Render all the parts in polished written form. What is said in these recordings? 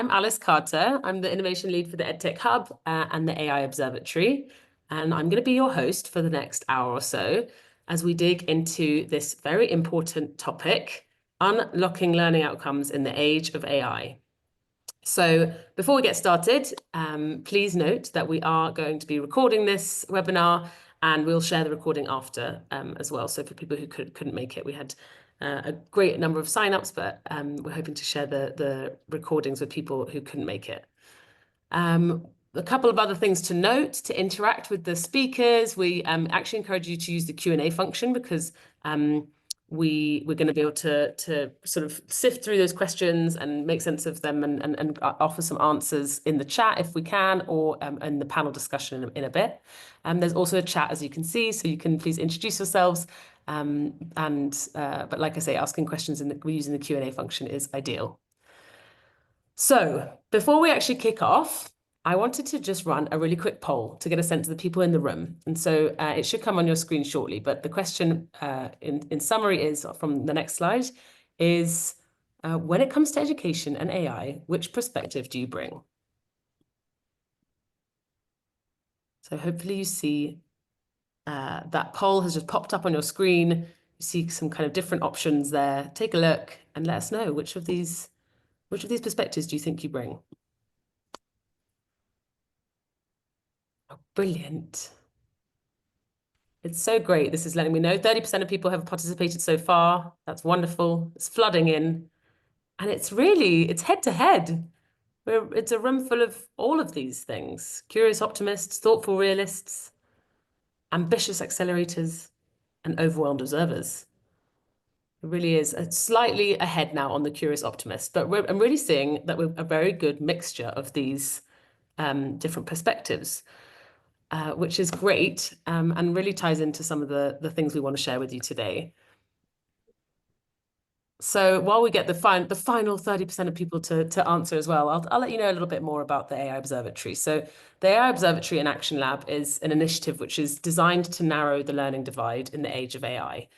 I'm Alice Carter. I'm the innovation lead for the EdTech Hub and the AI Observatory. And I'm going to be your host for the next hour or so as we dig into this very important topic, unlocking learning outcomes in the age of AI. So before we get started, please note that we are going to be recording this webinar and we'll share the recording after as well. So for people who couldn't make it, we had a great number of signups, but we're hoping to share the recordings with people who couldn't make it. A couple of other things to note to interact with the speakers. We actually encourage you to use the Q&A function because we're going to be able to sort of sift through those questions and make sense of them and offer some answers in the chat if we can, or in the panel discussion in a bit. There's also a chat, as you can see, so you can please introduce yourselves. But like I say, asking questions using the Q&A function is ideal. So before we actually kick off, I wanted to just run a really quick poll to get a sense of the people in the room. And so it should come on your screen shortly, but the question in summary is, from the next slide, is when it comes to education and AI, which perspective do you bring? So hopefully you see that poll has just popped up on your screen. You see some kind of different options there. Take a look and let us know which of these perspectives do you think you bring? Oh, brilliant. It's so great. This is letting me know 30% of people have participated so far. That's wonderful. It's flooding in. And it's head to head. It's a room full of all of these things. Curious optimists, thoughtful realists, ambitious accelerators, and overwhelmed observers. It really is slightly ahead now on the curious optimist, but I'm really seeing that we're a very good mixture of these different perspectives. Which is great and really ties into some of the things we want to share with you today. So while we get the final 30% of people to answer as well, I'll let you know a little bit more about the AI Observatory. So the AI Observatory and Action Lab is an initiative which is designed to narrow the learning divide in the age of AI.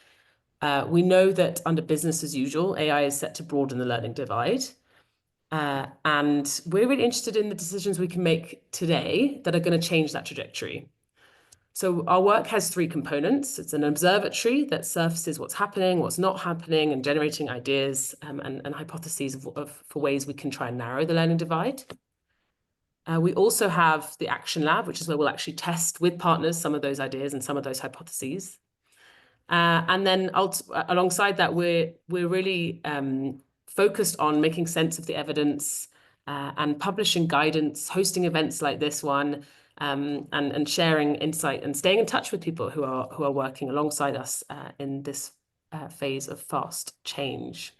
We know that under business as usual, AI is set to broaden the learning divide. And we're really interested in the decisions we can make today that are going to change that trajectory. So our work has three components. It's an observatory that surfaces what's happening, what's not happening, and generating ideas and hypotheses for ways we can try and narrow the learning divide. We also have the Action Lab, which is where we'll actually test with partners some of those ideas and some of those hypotheses. And then alongside that, we're really focused on making sense of the evidence and publishing guidance, hosting events like this one, and sharing insight and staying in touch with people who are working alongside us in this phase of fast change.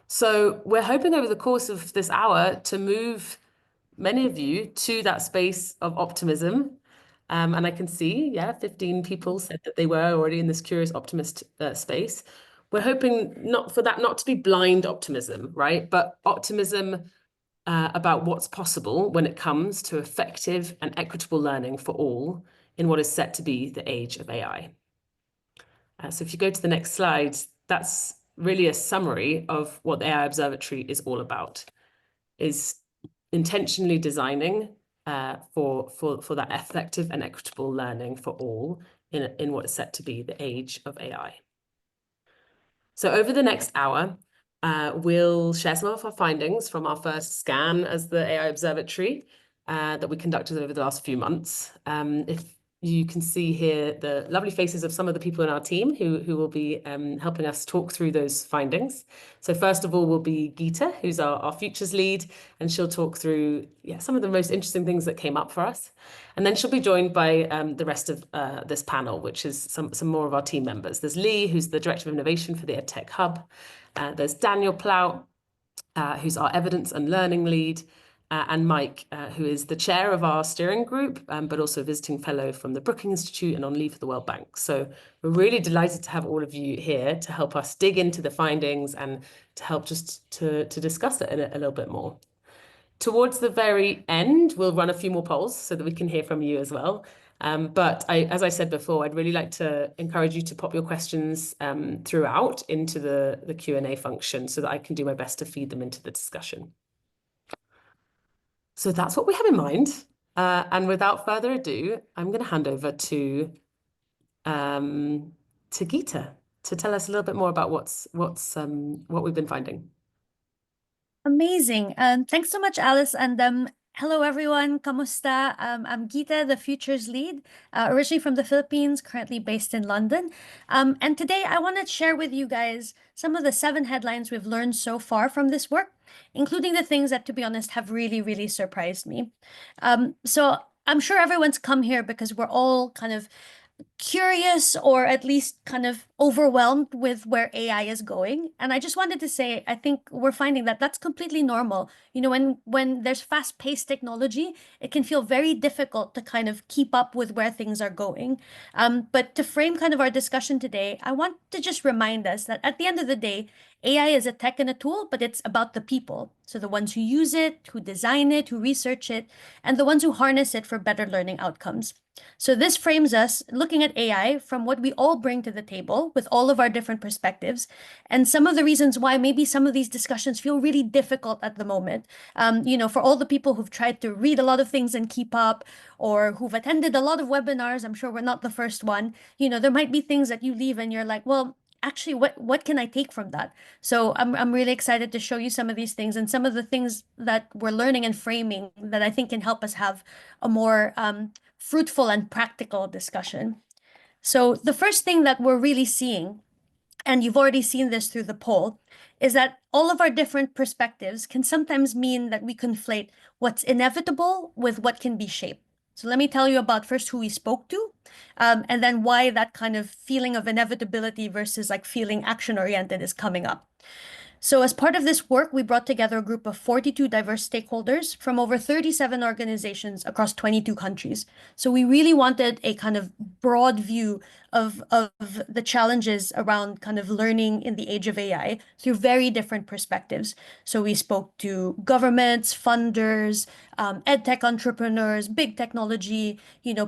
So we're hoping over the course of this hour to move many of you to that space of optimism. And I can see, 15 people said that they were already in this curious optimist space. We're hoping not to be blind optimism, right? But optimism about what's possible when it comes to effective and equitable learning for all in what is set to be the age of AI. So if you go to the next slide, that's really a summary of what the AI Observatory is all about, is intentionally designing for that effective and equitable learning for all in what is set to be the age of AI. So over the next hour, we'll share some of our findings from our first scan as the AI Observatory that we conducted over the last few months. If you can see here the lovely faces of some of the people in our team who will be helping us talk through those findings. So first of all will be Geeta, who's our futures lead, and she'll talk through some of the most interesting things that came up for us. And then she'll be joined by the rest of this panel, which is some more of our team members. There's Lee, who's the Director of Innovation for the EdTech Hub. There's Daniel Plout, who's our Evidence and Learning lead, and Mike, who is the chair of our steering group, but also a visiting fellow from the Brookings Institute and on leave for the World Bank. So we're really delighted to have all of you here to help us dig into the findings and to help just to discuss it a little bit more. Towards the very end, we'll run a few more polls so that we can hear from you as well. But as I said before, I'd really like to encourage you to pop your questions throughout into the Q&A function so that I can do my best to feed them into the discussion. So that's what we have in mind. And without further ado, I'm going to hand over um, to Geeta to tell us a little bit more about what we've been finding. Amazing. Thanks so much, Alice. And hello, everyone. Kamusta? I'm Geeta, the Futures Lead, originally from the Philippines, currently based in London. And today I want to share with you guys some of the 7 headlines we've learned so far from this work, including the things that, to be honest, have really, really surprised me. So I'm sure everyone's come here because we're all kind of curious or at least kind of overwhelmed with where AI is going. And I just wanted to say, I think we're finding that that's completely normal. You know, when there's fast-paced technology, it can feel very difficult to kind of keep up with where things are going. But to frame kind of our discussion today, I want to just remind us that at the end of the day, AI is a tech and a tool, but it's about the people. So the ones who use it, who design it, who research it, and the ones who harness it for better learning outcomes. So this frames us looking at AI from what we all bring to the table with all of our different perspectives, and some of the reasons why maybe some of these discussions feel really difficult at the moment. For all the people who've tried to read a lot of things and keep up, or who've attended a lot of webinars, I'm sure we're not the first one. There might be things that you leave and you're like, well, actually, what can I take from that? So I'm really excited to show you some of these things and some of the things that we're learning and framing that I think can help us have a more fruitful and practical discussion. So the first thing that we're really seeing, and you've already seen this through the poll, is that all of our different perspectives can sometimes mean that we conflate what's inevitable with what can be shaped. So let me tell you about first who we spoke to, and then why that kind of feeling of inevitability versus like feeling action oriented is coming up. So, as part of this work, we brought together a group of 42 diverse stakeholders from over 37 organizations across 22 countries. So, we really wanted a kind of broad view of the challenges around kind of learning in the age of AI through very different perspectives. So, we spoke to governments, funders, ed tech entrepreneurs, big technology,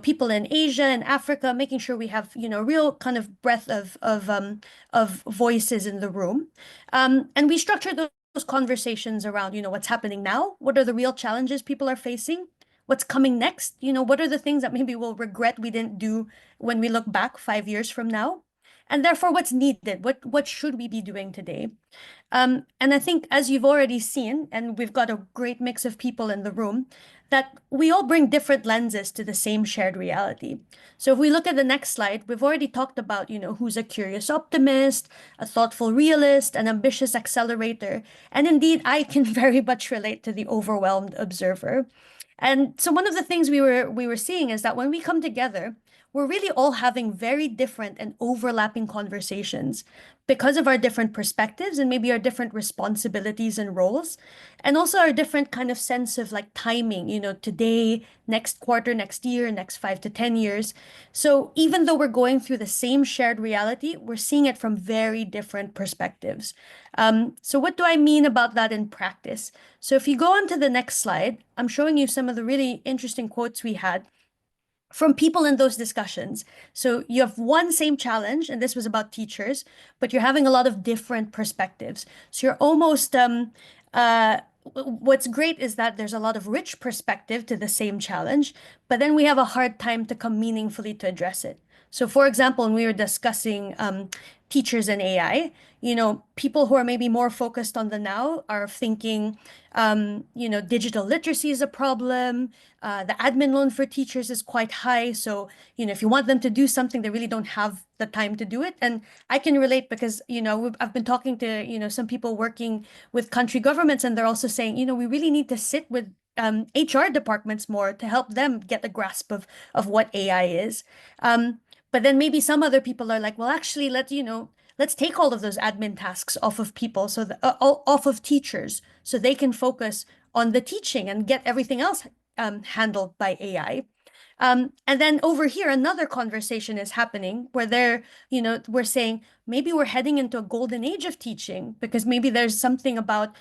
people in Asia and Africa, making sure we have, real kind of breadth of voices in the room. And we structure those conversations around, what's happening now, what are the real challenges people are facing, what's coming next, what are the things that maybe we'll regret we didn't do when we look back 5 years from now, and therefore what's needed, what should we be doing today. And I think, as you've already seen, and we've got a great mix of people in the room, that we all bring different lenses to the same shared reality. So if we look at the next slide, we've already talked about, who's a curious optimist, a thoughtful realist, an ambitious accelerator. And indeed, I can very much relate to the overwhelmed observer. And so one of the things we were seeing is that when we come together, we're really all having very different and overlapping conversations because of our different perspectives and maybe our different responsibilities and roles, and also our different kind of sense of like timing, today, next quarter, next year, next 5 to 10 years. So even though we're going through the same shared reality, we're seeing it from very different perspectives. So what do I mean about that in practice? So if you go on to the next slide, I'm showing you some of the really interesting quotes we had from people in those discussions. So you have one same challenge, and this was about teachers, but you're having a lot of different perspectives. So you're almost what's great is that there's a lot of rich perspective to the same challenge, but then we have a hard time to come meaningfully to address it. So, for example, when we were discussing teachers and AI, people who are maybe more focused on the now are thinking, digital literacy is a problem. The admin load for teachers is quite high. So, if you want them to do something, they really don't have the time to do it. And I can relate because, I've been talking to, some people working with country governments, and they're also saying, we really need to sit with HR departments more to help them get a grasp of what AI is. But then maybe some other people are like, well, actually, let's take all of those admin tasks off of people, so off of teachers, so they can focus on the teaching and get everything else handled by AI. And then over here, another conversation is happening where we're saying maybe we're heading into a golden age of teaching because maybe there's something about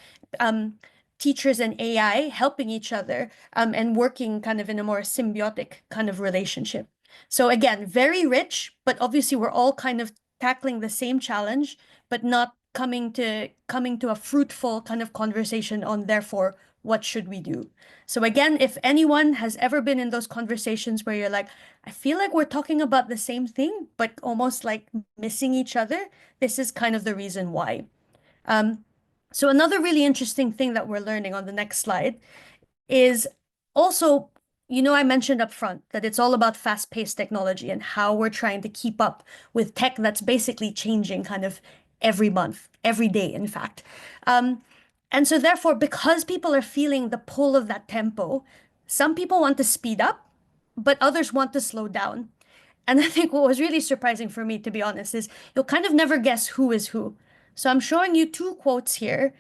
teachers and AI helping each other and working kind of in a more symbiotic kind of relationship. So again, very rich, but obviously we're all kind of tackling the same challenge, but not coming to a fruitful kind of conversation on therefore what should we do? So again, if anyone has ever been in those conversations where you're like, I feel like we're talking about the same thing, but almost like missing each other, this is kind of the reason why. Um, so another really interesting thing that we're learning on the next slide is also, I mentioned up front that it's all about fast-paced technology and how we're trying to keep up with tech that's basically changing kind of every month, every day, in fact. Um, and so therefore, because people are feeling the pull of that tempo, some people want to speed up, but others want to slow down. And I think what was really surprising for me, to be honest, is you'll kind of never guess who is who. So I'm showing you two quotes here.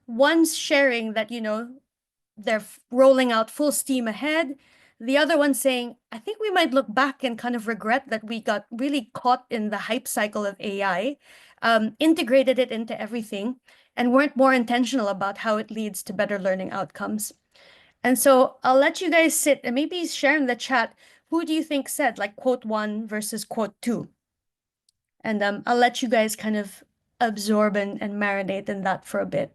One's sharing that, they're rolling out full steam ahead. The other one saying, I think we might look back and kind of regret that we got really caught in the hype cycle of AI, integrated it into everything, and weren't more intentional about how it leads to better learning outcomes. And so I'll let you guys sit and maybe share in the chat who do you think said like quote one versus quote two? And I'll let you guys kind of absorb and marinate in that for a bit.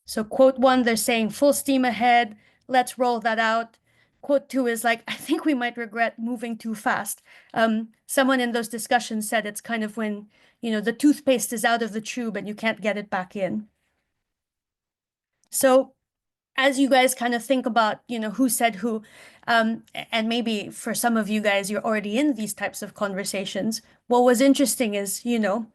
So quote one, they're saying full steam ahead, let's roll that out. Quote two is like, I think we might regret moving too fast. Someone in those discussions said it's kind of when, the toothpaste is out of the tube and you can't get it back in. So as you guys kind of think about, who said who, and maybe for some of you guys, you're already in these types of conversations. What was interesting is, you're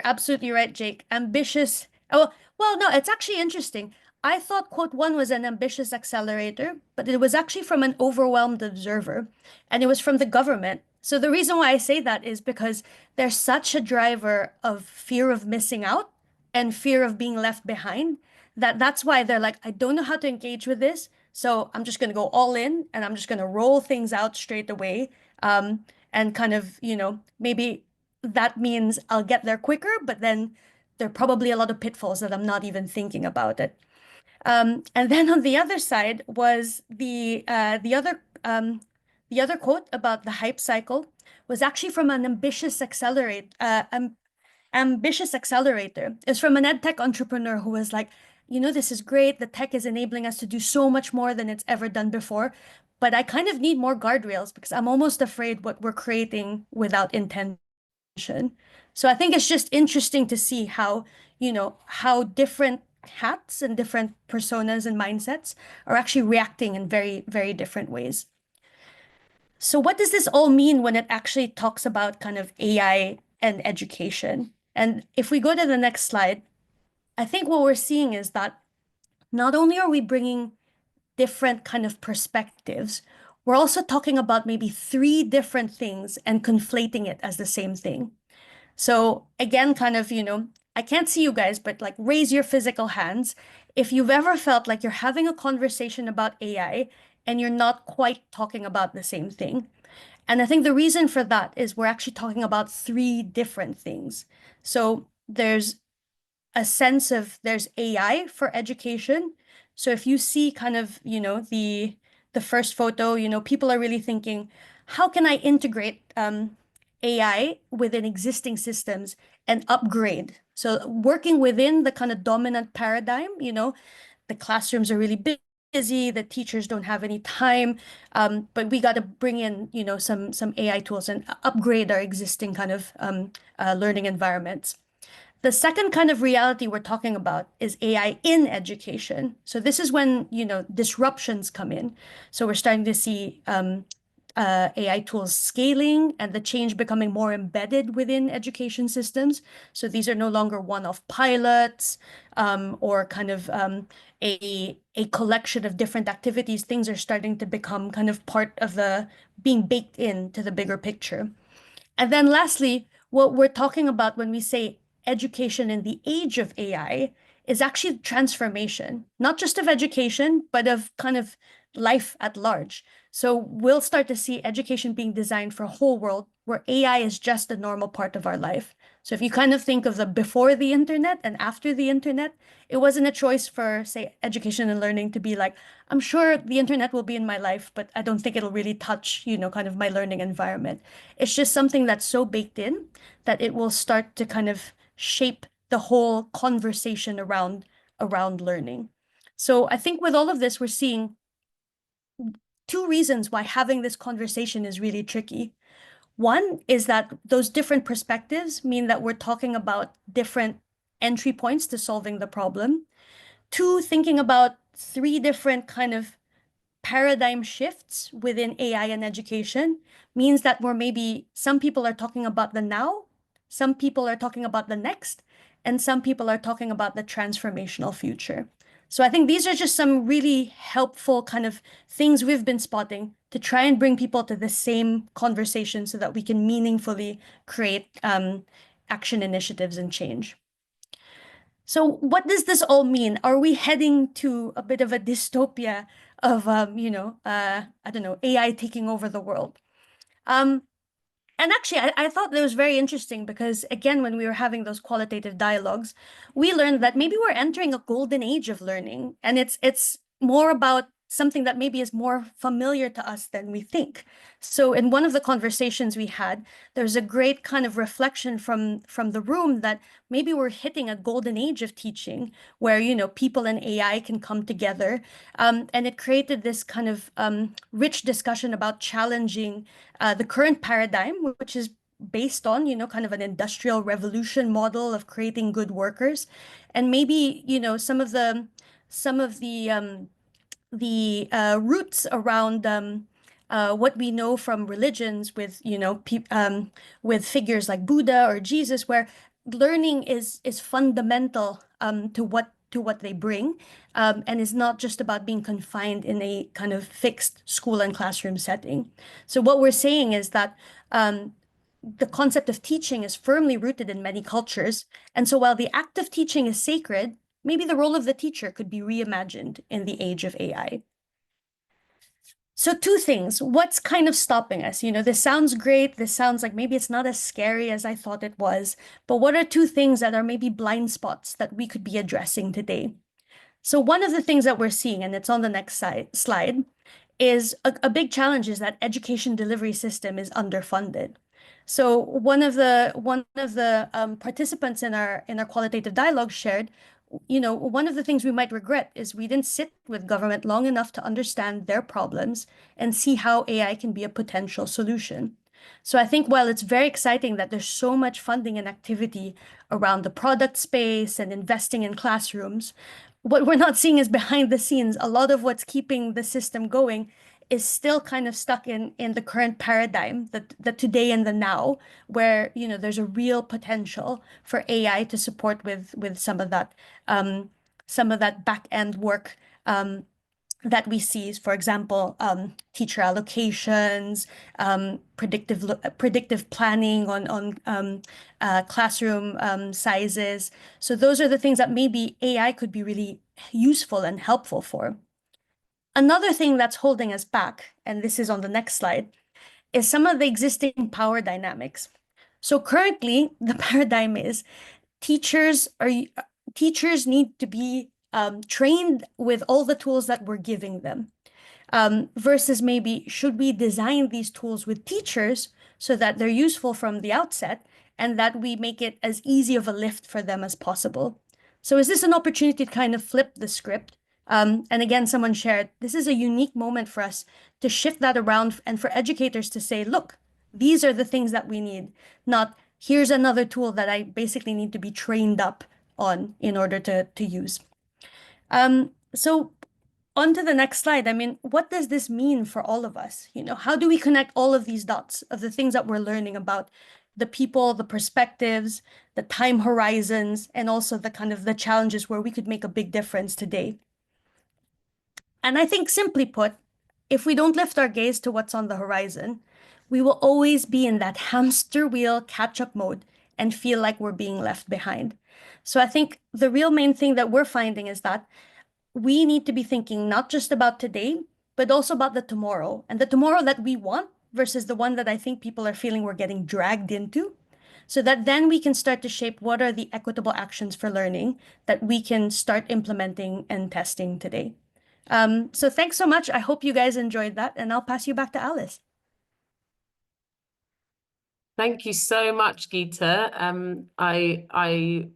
absolutely right, Jake. Ambitious. Oh, well, no, it's actually interesting. I thought quote one was an ambitious accelerator, but it was actually from an overwhelmed observer, and it was from the government. So the reason why I say that is because there's such a driver of fear of missing out and fear of being left behind that's why they're like, I don't know how to engage with this, so I'm just going to go all in and I'm just going to roll things out straight away. And kind of, maybe that means I'll get there quicker, but then there are probably a lot of pitfalls that I'm not even thinking about it. And then on the other side was the other quote about the hype cycle was actually from an ambitious accelerator. Is from an edtech entrepreneur who was like, this is great. The tech is enabling us to do so much more than it's ever done before. But I kind of need more guardrails because I'm almost afraid what we're creating without intention. So I think it's just interesting to see how different hats and different personas and mindsets are actually reacting in very, very different ways. So what does this all mean when it actually talks about kind of AI and education? And if we go to the next slide, I think what we're seeing is that not only are we bringing different kind of perspectives, we're also talking about maybe three different things and conflating it as the same thing. So again, kind of, I can't see you guys, but like raise your physical hands if you've ever felt like you're having a conversation about AI and you're not quite talking about the same thing. And I think the reason for that is we're actually talking about three different things. So there's a sense of there's AI for education. So if you see kind of, the first photo, people are really thinking, how can I integrate AI within existing systems and upgrade? So working within the kind of dominant paradigm, the classrooms are really busy, the teachers don't have any time, but we got to bring in, some AI tools and upgrade our existing kind of learning environments. The second kind of reality we're talking about is AI in education. So this is when, disruptions come in. So we're starting to see AI tools scaling and the change becoming more embedded within education systems. So these are no longer one-off pilots or kind of a collection of different activities. Things are starting to become kind of part of the being baked into the bigger picture. And then lastly, what we're talking about when we say education in the age of AI is actually transformation, not just of education, but of kind of life at large. So we'll start to see education being designed for a whole world where AI is just a normal part of our life. So if you kind of think of the before the internet and after the internet, it wasn't a choice for, say, education and learning to be like, I'm sure the internet will be in my life, but I don't think it'll really touch, kind of my learning environment. It's just something that's so baked in that it will start to kind of shape the whole conversation around learning. So I think with all of this, we're seeing two reasons why having this conversation is really tricky. One is that those different perspectives mean that we're talking about different entry points to solving the problem. Two, thinking about three different kind of paradigm shifts within AI and education means that we're maybe some people are talking about the now, some people are talking about the next, and some people are talking about the transformational future. So I think these are just some really helpful kind of things we've been spotting to try and bring people to the same conversation so that we can meaningfully create action initiatives and change. So what does this all mean? Are we heading to a bit of a dystopia of, I don't know, AI taking over the world? Um, and actually, I thought that was very interesting because, again, when we were having those qualitative dialogues, we learned that maybe we're entering a golden age of learning, and it's more about something that maybe is more familiar to us than we think. So, in one of the conversations we had, there's a great kind of reflection from the room that maybe we're hitting a golden age of teaching, where people and AI can come together, and it created this kind of rich discussion about challenging the current paradigm, which is based on, kind of an industrial revolution model of creating good workers, and maybe, some of the roots around what we know from religions with, with figures like Buddha or Jesus, where learning is fundamental to what they bring, and is not just about being confined in a kind of fixed school and classroom setting. So what we're saying is that the concept of teaching is firmly rooted in many cultures. And so while the act of teaching is sacred, maybe the role of the teacher could be reimagined in the age of AI. So two things. What's kind of stopping us? This sounds great. This sounds like maybe it's not as scary as I thought it was. But what are two things that are maybe blind spots that we could be addressing today? So one of the things that we're seeing, and it's on the next slide, is a big challenge is that education delivery system is underfunded. So one of the participants in our qualitative dialogue shared, one of the things we might regret is we didn't sit with government long enough to understand their problems and see how AI can be a potential solution. So I think while it's very exciting that there's so much funding and activity around the product space and investing in classrooms, what we're not seeing is behind the scenes, a lot of what's keeping the system going is still kind of stuck in the current paradigm, the today and the now, where there's a real potential for AI to support with some of that back end work that we see, for example, teacher allocations, predictive planning on classroom sizes. So those are the things that maybe AI could be really useful and helpful for. Another thing that's holding us back, and this is on the next slide, is some of the existing power dynamics. So currently, the paradigm is teachers are teachers need to be trained with all the tools that we're giving them, versus maybe should we design these tools with teachers so that they're useful from the outset and that we make it as easy of a lift for them as possible. So is this an opportunity to kind of flip the script? And again, someone shared, this is a unique moment for us to shift that around and for educators to say, look, these are the things that we need, not here's another tool that I basically need to be trained up on in order to use. So on to the next slide. I mean, what does this mean for all of us? How do we connect all of these dots of the things that we're learning about the people, the perspectives, the time horizons, and also the kind of the challenges where we could make a big difference today? And I think simply put, if we don't lift our gaze to what's on the horizon, we will always be in that hamster wheel catch-up mode and feel like we're being left behind. So I think the real main thing that we're finding is that we need to be thinking not just about today, but also about the tomorrow, and the tomorrow that we want versus the one that I think people are feeling we're getting dragged into, so that then we can start to shape what are the equitable actions for learning that we can start implementing and testing today. So thanks so much. I hope you guys enjoyed that, and I'll pass you back to Alice. Thank you so much, Geeta. I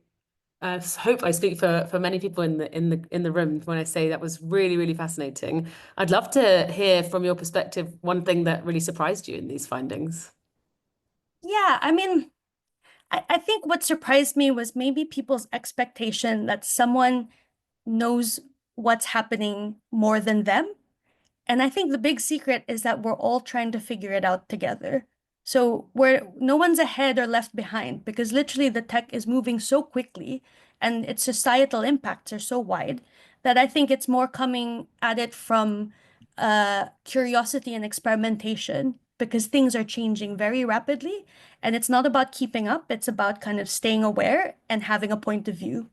hope I speak for many people in the room when I say that was really, really fascinating. I'd love to hear from your perspective one thing that really surprised you in these findings. Yeah, I mean, I think what surprised me was maybe people's expectation that someone knows what's happening more than them. And I think the big secret is that we're all trying to figure it out together. So no one's ahead or left behind because literally the tech is moving so quickly and its societal impacts are so wide that I think it's more coming at it from curiosity and experimentation because things are changing very rapidly. And it's not about keeping up, it's about kind of staying aware and having a point of view.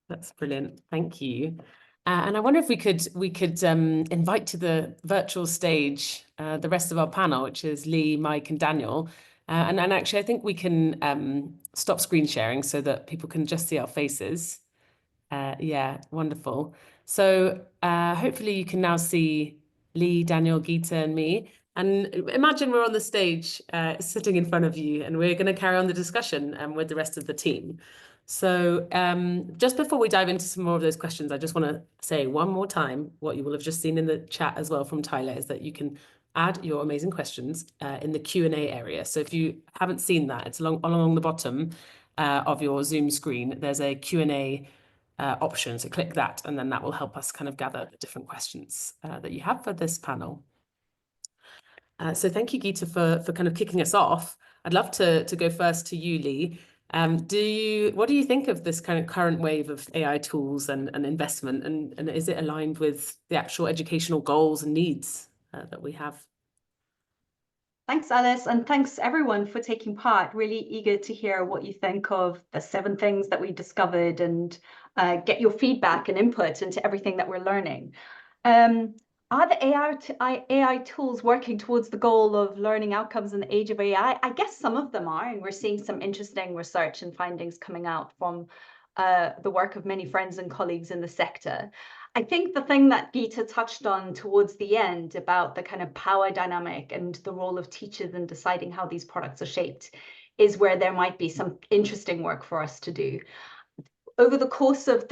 That's brilliant. Thank you. And I wonder if we could invite to the virtual stage the rest of our panel, which is Lee, Mike, and Daniel. And actually, I think we can stop screen sharing so that people can just see our faces. Yeah, wonderful. So hopefully you can now see Lee, Daniel, Geeta, and me. And imagine we're on the stage sitting in front of you, and we're going to carry on the discussion with the rest of the team. So just before we dive into some more of those questions, I just want to say one more time what you will have just seen in the chat as well from Tyler is that you can add your amazing questions in the Q&A area. So if you haven't seen that, it's along the bottom of your Zoom screen. There's a Q&A option. So click that, and then that will help us kind of gather the different questions that you have for this panel. So thank you, Geeta, for kind of kicking us off. I'd love to go first to you, Lee. What do you think of this kind of current wave of AI tools and investment, and is it aligned with the actual educational goals and needs that we have? Thanks, Alice, and thanks everyone for taking part. Really eager to hear what you think of the 7 things that we discovered and get your feedback and input into everything that we're learning. Are the AI tools working towards the goal of learning outcomes in the age of AI? I guess some of them are, and we're seeing some interesting research and findings coming out from the work of many friends and colleagues in the sector. I think the thing that Geeta touched on towards the end about the kind of power dynamic and the role of teachers in deciding how these products are shaped is where there might be some interesting work for us to do. Over the course of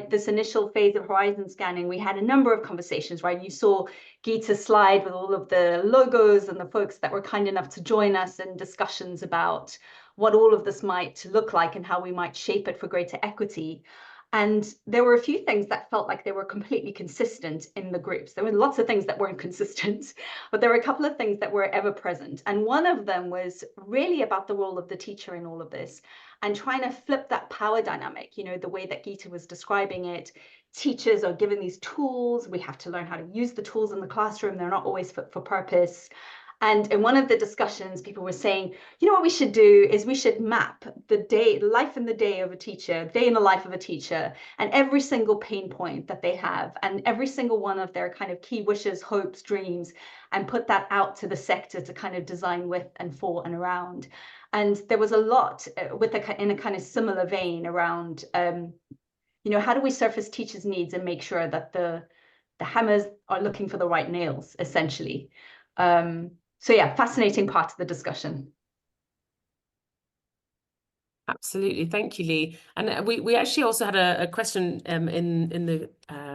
this initial phase of horizon scanning, we had a number of conversations, right? You saw Geeta's slide with all of the logos and the folks that were kind enough to join us in discussions about what all of this might look like and how we might shape it for greater equity. And there were a few things that felt like they were completely consistent in the groups. There were lots of things that weren't consistent, but there were a couple of things that were ever present. And one of them was really about the role of the teacher in all of this and trying to flip that power dynamic, you know, the way that Geeta was describing it. Teachers are given these tools. We have to learn how to use the tools in the classroom. They're not always fit for purpose. And in one of the discussions, people were saying, you know what we should do is we should map the life in the day of a teacher, day in the life of a teacher, and every single pain point that they have, and every single one of their kind of key wishes, hopes, dreams, and put that out to the sector to kind of design with and for and around. And there was a lot in a kind of similar vein around, you know, how do we surface teachers' needs and make sure that the hammers are looking for the right nails, essentially. So yeah, fascinating part of the discussion. Absolutely, thank you, Lee. And we actually also had a question in the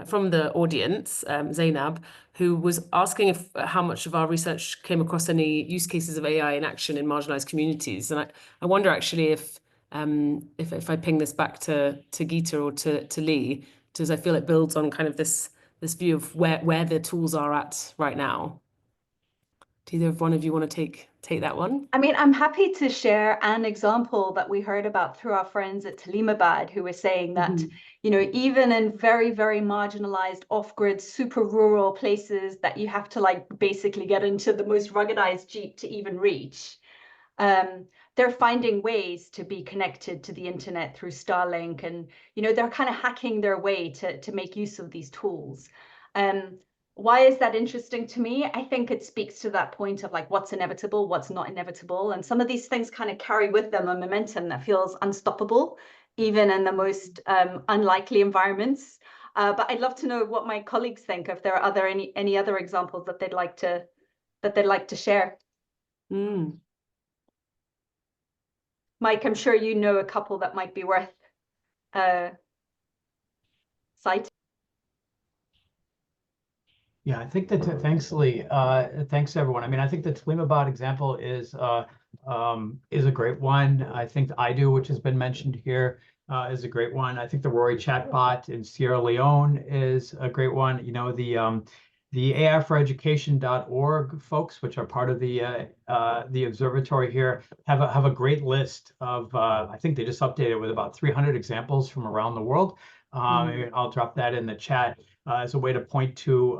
from the audience, Zainab, who was asking if how much of our research came across any use cases of AI in action in marginalized communities. And I wonder actually if I ping this back to Geeta or to Lee, because I feel it builds on kind of this view of where the tools are at right now. Do either one of you want to take that one? I mean, I'm happy to share an example that we heard about through our friends at Talimabad, who were saying that, you know, even in very, very marginalized, off-grid, super rural places that you have to like basically get into the most ruggedized Jeep to even reach, they're finding ways to be connected to the internet through Starlink, and you know they're kind of hacking their way to make use of these tools. Why is that interesting to me? I think it speaks to that point of like what's inevitable, what's not inevitable, and some of these things kind of carry with them a momentum that feels unstoppable, even in the most unlikely environments. But I'd love to know what my colleagues think, if there are any other examples that they'd like to share. Mm. Mike, I'm sure you know a couple that might be worth citing. Yeah, I think that thanks, Lee. Thanks everyone. I mean, I think the Taleemabad example is a great one. I think the I do, which has been mentioned here, is a great one. I think the Rory chatbot in Sierra Leone is a great one. You know, the AIforeducation.org folks, which are part of the observatory here, have a great list of. I think they just updated with about 300 examples from around the world. I'll drop that in the chat. As a way to point to,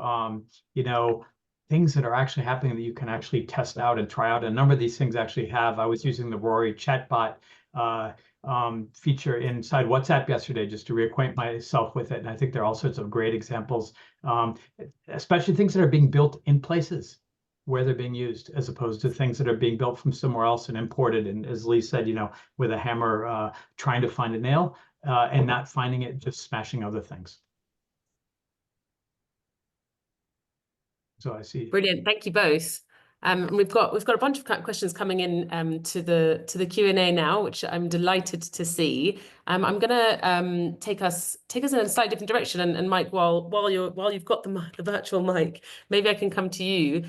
you know, things that are actually happening that you can actually test out and try out. A number of these things actually have. I was using the Rory chatbot feature inside WhatsApp yesterday just to reacquaint myself with it. And I think there are all sorts of great examples, especially things that are being built in places where they're being used, as opposed to things that are being built from somewhere else and imported. And as Lee said, you know, with a hammer trying to find a nail and not finding it, just smashing other things. So I see. Brilliant. Thank you both. And we've got a bunch of questions coming in to the Q&A now, which I'm delighted to see. I'm gonna take us in a slightly different direction. And Mike, while you've got the virtual mic, maybe I can come to you.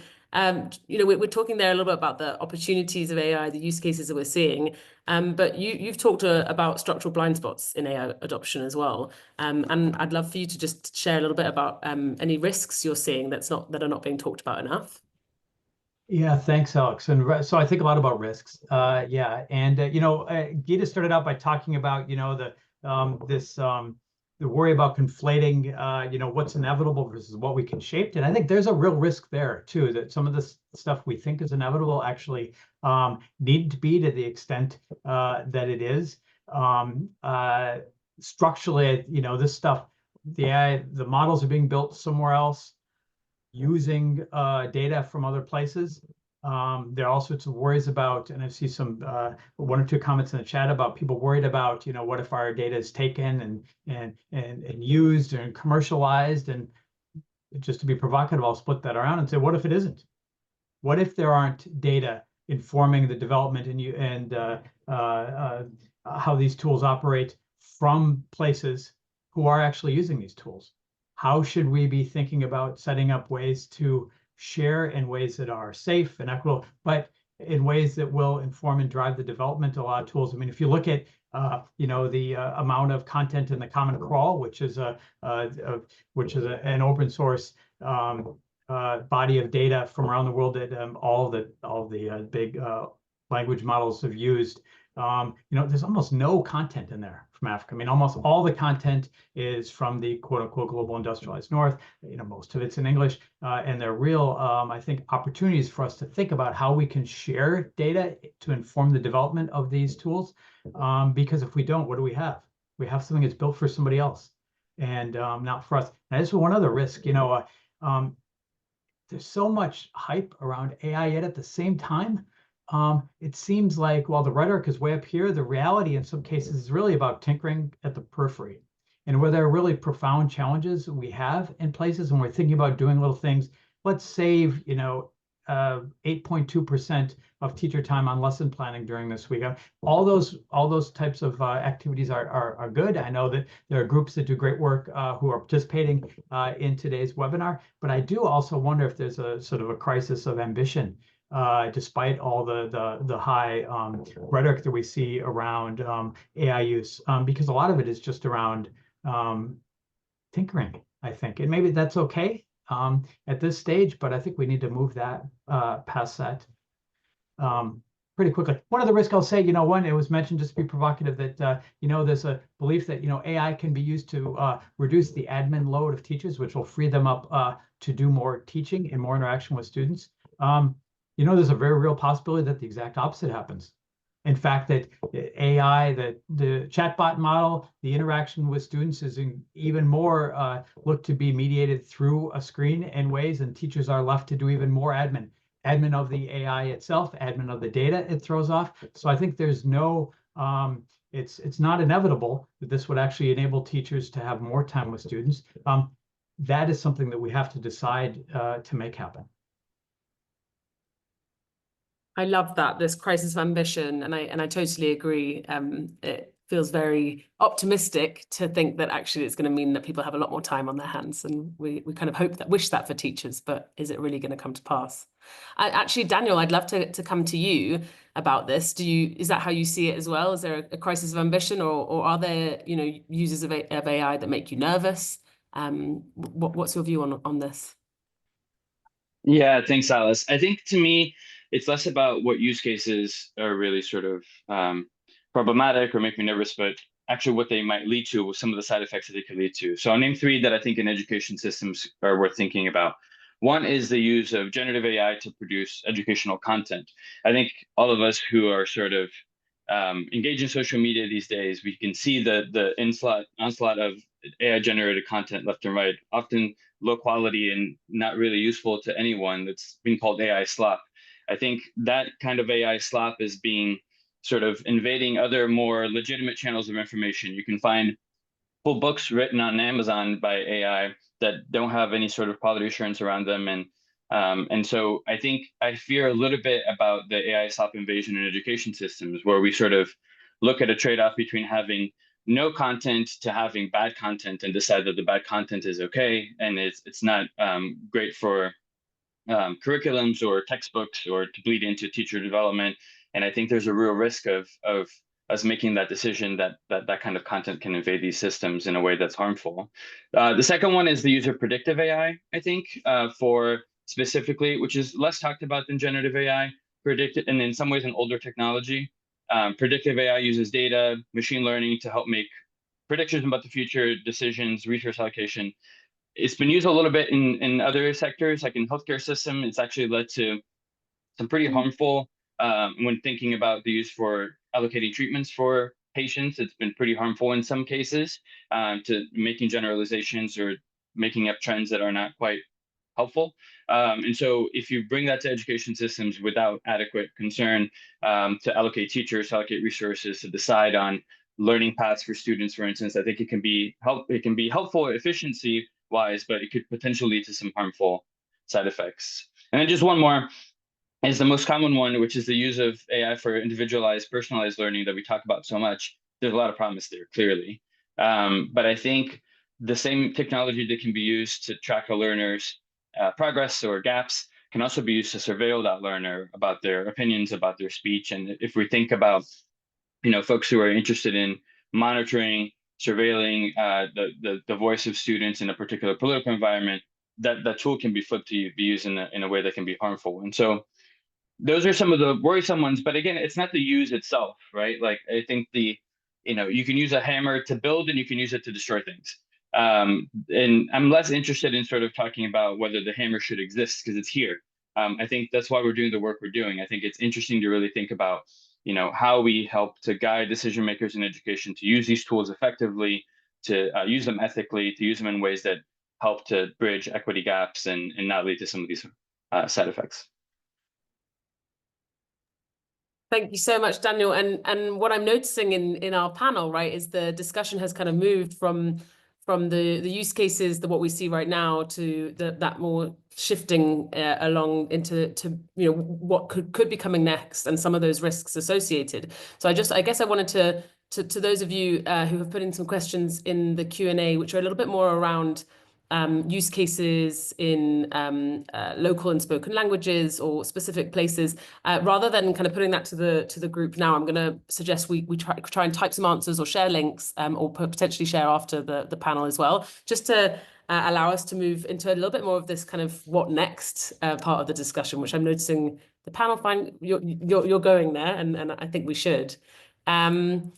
You know, we're talking there a little bit about the opportunities of AI, the use cases that we're seeing. But you've talked about structural blind spots in AI adoption as well. And I'd love for you to just share a little bit about any risks you're seeing that are not being talked about enough. Yeah, thanks, Alex. And so I think a lot about risks. Yeah, and you know, Geeta started out by talking about, you know, the worry about conflating, you know, what's inevitable versus what we can shape. And I think there's a real risk there too, that some of this stuff we think is inevitable actually need to be to the extent that it is. Structurally, you know, this stuff, the models are being built somewhere else, using data from other places. There are all sorts of worries about, and I see some one or two comments in the chat about people worried about, you know, what if our data is taken and used and commercialized? And just to be provocative, I'll split that around and say, what if it isn't? What if there aren't data informing the development and how these tools operate from places who are actually using these tools? How should we be thinking about setting up ways to share in ways that are safe and equitable, but in ways that will inform and drive the development of a lot of tools? I mean, if you look at you know, the amount of content in the Common Crawl, which is an open source body of data from around the world that all the big language models have used. You know, there's almost no content in there from Africa. I mean, almost all the content is from the quote unquote global industrialized North. You know, most of it's in English, and they're real, I think, opportunities for us to think about how we can share data to inform the development of these tools. Because if we don't, what do we have? We have something that's built for somebody else and not for us. And this is one other risk, you know, there's so much hype around AI, yet at the same time, it seems like while the rhetoric is way up here, the reality in some cases is really about tinkering at the periphery. And where there are really profound challenges we have in places when we're thinking about doing little things, let's save, you know, 8.2% of teacher time on lesson planning during this week. All those types of activities are good. I know that there are groups that do great work who are participating in today's webinar, but I do also wonder if there's a sort of a crisis of ambition despite all the high rhetoric that we see around AI use, because a lot of it is just around tinkering, I think. And maybe that's okay at this stage, but I think we need to move that past that pretty quickly. One of the risks I'll say, you know, one, it was mentioned just to be provocative that, you know, there's a belief that, you know, AI can be used to reduce the admin load of teachers, which will free them up to do more teaching and more interaction with students. You know, there's a very real possibility that the exact opposite happens. In fact, that AI, the chatbot model, the interaction with students is even more looked to be mediated through a screen in ways, and teachers are left to do even more admin of the AI itself, admin of the data it throws off. So I think there's no, it's not inevitable that this would actually enable teachers to have more time with students. That is something that we have to decide to make happen. I love that, this crisis of ambition, and I totally agree. It feels very optimistic to think that actually it's going to mean that people have a lot more time on their hands, and we kind of hope that, wish that for teachers, but is it really going to come to pass? Actually, Daniel, I'd love to come to you about this. Is that how you see it as well? Is there a crisis of ambition, or are there, you know, users of AI that make you nervous? What's your view on this? Yeah, thanks, Alice. I think to me, it's less about what use cases are really sort of problematic or make me nervous, but actually what they might lead to, some of the side effects that they could lead to. So I'll name three that I think in education systems are worth thinking about. One is the use of generative AI to produce educational content. I think all of us who are sort of engaged in social media these days, we can see the onslaught of AI generated content left and right, often low quality and not really useful to anyone. That's being called AI slop. I think that kind of AI slop is being sort of invading other more legitimate channels of information. You can find full books written on Amazon by AI that don't have any sort of quality assurance around them. And so I think I fear a little bit about the AI slop invasion in education systems, where we sort of look at a trade-off between having no content to having bad content and decide that the bad content is okay and it's not great for curriculums or textbooks or to bleed into teacher development. And I think there's a real risk of us making that decision that kind of content can invade these systems in a way that's harmful. The second one is the use of predictive AI, I think, for specifically, which is less talked about than generative AI, predicted, and in some ways an older technology. Predictive AI uses data, machine learning to help make predictions about the future, decisions, resource allocation. It's been used a little bit in other sectors, like in healthcare system. It's actually led to some pretty harmful, when thinking about the use for allocating treatments for patients, it's been pretty harmful in some cases, to making generalizations or making up trends that are not quite helpful. And so if you bring that to education systems without adequate concern to allocate teachers, to allocate resources, to decide on learning paths for students, for instance, I think it can be helpful efficiency wise, but it could potentially lead to some harmful side effects. And then just one more is the most common one, which is the use of AI for individualized, personalized learning that we talk about so much. There's a lot of promise there, clearly. But I think the same technology that can be used to track a learner's progress or gaps can also be used to surveil that learner about their opinions, about their speech. And if we think about, you know, folks who are interested in monitoring, surveilling the voice of students in a particular political environment, that tool can be flipped to be used in a way that can be harmful. And so those are some of the worrisome ones, but again, it's not the use itself, right? Like I think you can use a hammer to build and you can use it to destroy things. And I'm less interested in sort of talking about whether the hammer should exist because it's here. I think that's why we're doing the work we're doing. I think it's interesting to really think about, how we help to guide decision makers in education to use these tools effectively, to use them ethically, to use them in ways that help to bridge equity gaps and not lead to some of these side effects. Thank you so much, Daniel. And what I'm noticing in our panel, right, is the discussion has kind of moved from the use cases, what we see right now, to that more shifting along into what could be coming next and some of those risks associated. So I guess I wanted to those of you who have put in some questions in the Q&A, which are a little bit more around use cases in local and spoken languages or specific places, rather than kind of putting that to the group now, I'm going to suggest we try and type some answers or share links, or potentially share after the panel as well, just to allow us to move into a little bit more of this kind of what next part of the discussion, which I'm noticing the panel find you're going there, and I think we should. I'm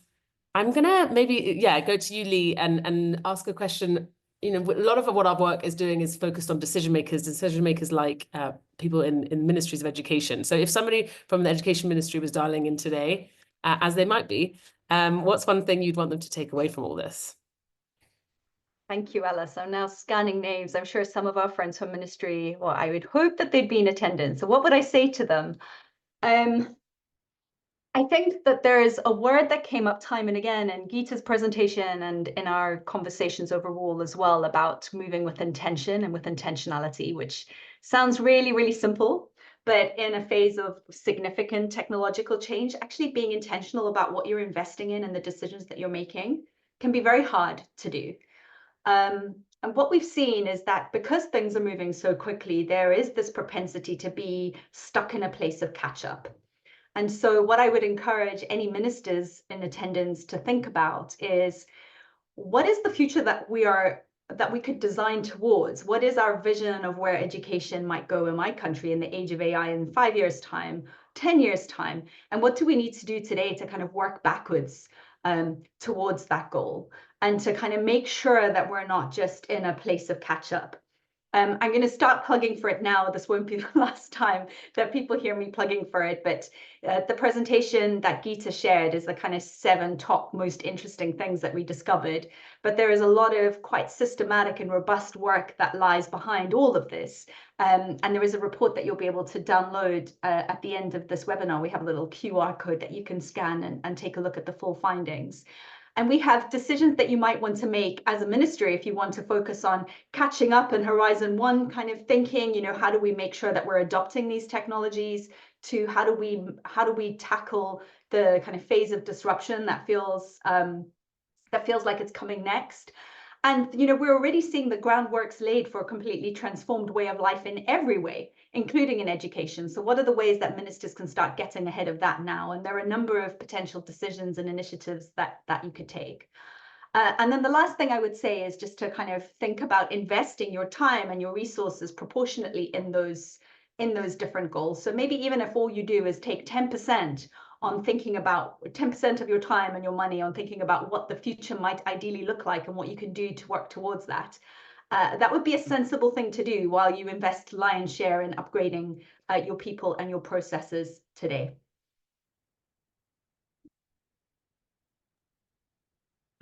gonna maybe go to you, Lee, and ask a question. A lot of what our work is doing is focused on decision makers like people in ministries of education. So if somebody from the education ministry was dialing in today, as they might be, what's one thing you'd want them to take away from all this? Thank you, Alice. I'm now scanning names. I'm sure some of our friends from ministry, well, I would hope that they'd be in attendance. So what would I say to them? I think that there is a word that came up time and again in Geeta's presentation and in our conversations overall as well, about moving with intention and with intentionality, which sounds really, really simple. but in a phase of significant technological change, actually being intentional about what you're investing in and the decisions that you're making can be very hard to do. And what we've seen is that because things are moving so quickly, there is this propensity to be stuck in a place of catch-up. And so what I would encourage any ministers in attendance to think about is, what is the future that we could design towards? What is our vision of where education might go in my country in the age of AI in 5 years' time, 10 years' time? And what do we need to do today to kind of work backwards towards that goal, and to kind of make sure that we're not just in a place of catch up? I'm going to start plugging for it now. This won't be the last time that people hear me plugging for it, but the presentation that Geeta shared is the kind of 7 top most interesting things that we discovered. But there is a lot of quite systematic and robust work that lies behind all of this. And there is a report that you'll be able to download at the end of this webinar. We have a little QR code that you can scan and take a look at the full findings. And we have decisions that you might want to make as a ministry if you want to focus on catching up and Horizon 1 kind of thinking, you know, how do we make sure that we're adopting these technologies, to how do we tackle the kind of phase of disruption that feels like it's coming next. And, you know, we're already seeing the groundworks laid for a completely transformed way of life in every way, including in education. So what are the ways that ministers can start getting ahead of that now? And there are a number of potential decisions and initiatives that you could take. And then the last thing I would say is just to kind of think about investing your time and your resources proportionately in those different goals. So maybe even if all you do is take 10% on thinking about 10% of your time and your money on thinking about what the future might ideally look like and what you can do to work towards that. That would be a sensible thing to do while you invest lion's share in upgrading your people and your processes today.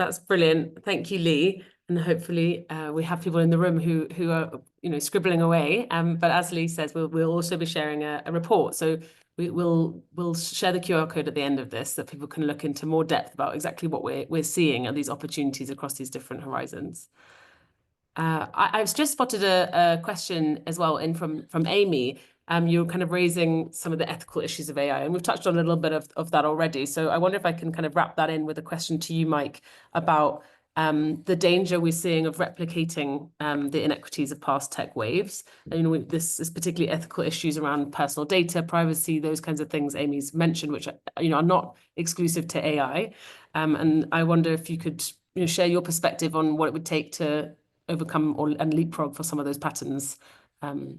That's brilliant. Thank you, Lee. And hopefully we have people in the room who are, you know, scribbling away. But as Lee says, we'll also be sharing a report. So we'll share the QR code at the end of this so that people can look into more depth about exactly what we're seeing and these opportunities across these different horizons. I've just spotted a question as well in from Amy. You're kind of raising some of the ethical issues of AI, and we've touched on a little bit of that already. So I wonder if I can kind of wrap that in with a question to you, Mike, about the danger we're seeing of replicating the inequities of past tech waves. And, you know, this is particularly ethical issues around personal data, privacy, those kinds of things Amy's mentioned, which, you know, are not exclusive to AI. And I wonder if you could, you know, share your perspective on what it would take to overcome and leapfrog for some of those patterns